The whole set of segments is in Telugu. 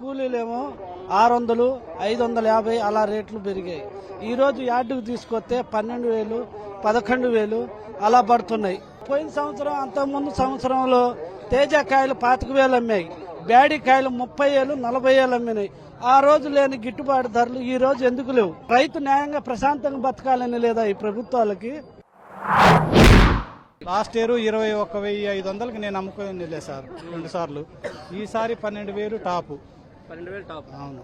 కూలీలేమో 600, 550 అలా రేట్లు పెరిగాయి. ఈరోజు యార్డుకు తీసుకొస్తే 12,000, 11,000 అలా పడుతున్నాయి. పోయిన సంవత్సరం అంతకుముందు సంవత్సరంలో తేజకాయలు 25,000 అమ్మాయి, బ్యాడికాయలు 30,000, 40,000 అమ్మినాయి. ఆ రోజు లేని గిట్టుబాటు ధరలు ఈ రోజు ఎందుకు లేవు? రైతు న్యాయంగా ప్రశాంతంగా బతకాలని లేదా ఈ ప్రభుత్వాలకి? లాస్ట్ ఇయర్ 21,500కి నేను అమ్ముకుని లేదు సార్ 2 సార్లు. ఈసారి 12,000 టాప్. 12,000 టాప్. అవును.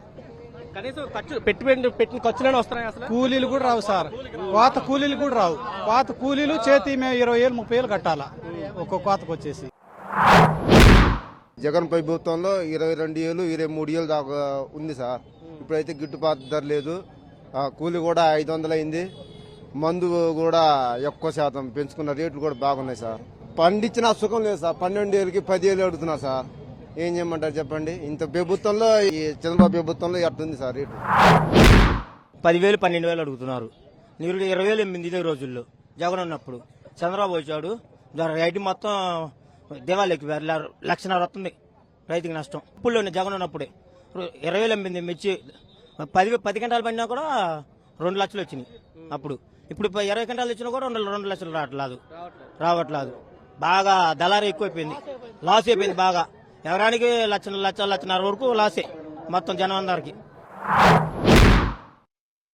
కనీసం పెట్టిన ఖర్చులైనా వస్తున్నాయి అసలు? కూలీలు కూడా రావు సార్, కోత కూలీలు కూడా రావు. కోత కూలీలు చేతి మేము 20,000, 30,000 కట్టాలా ఒక్కొక్క కోతకు వచ్చేసి. జగన్ ప్రభుత్వంలో 22,000, 23,000 దాకా ఉంది సార్. ఇప్పుడైతే గిట్టుబాటు ధర లేదు. కూలి కూడా 500 అయింది. మందు కూడా ఎక్కువ శాతం పెంచుకున్న రేట్లు కూడా బాగున్నాయి సార్. పండించిన సుఖం లేదు సార్. 12,000కి 10,000 అడుగుతున్నా సార్. ఏం చేయమంటారు చెప్పండి? ఇంత ప్రభుత్వంలో, ఈ చంద్రబాబు ప్రభుత్వంలో ఎట్టుంది సార్ రేటు? 10,000, 12,000 అడుగుతున్నారు. నీరు 20,000 ఎమ్మింది ఇదే రోజుల్లో జగన్ ఉన్నప్పుడు. చంద్రబాబు వచ్చాడు, రైతు మొత్తం దేవాలయకి 1,00,000 వస్తుంది రైతుకి నష్టం. ఇప్పుడులోనే జగన్ ఉన్నప్పుడే 20,000 ఎమ్మింది మిర్చి. 10 గంటలు పడినా కూడా 2 లక్షలు వచ్చినాయి అప్పుడు. ఇప్పుడు 20 గంటలు వచ్చినా కూడా 2 లక్షలు రావట్లేదు. బాగా దళారీ ఎక్కువైపోయింది, లాస్ అయిపోయింది బాగా. ఎకరానికి 1,00,000, 1,50,000 వరకు లాసే మొత్తం జనం అందరికి.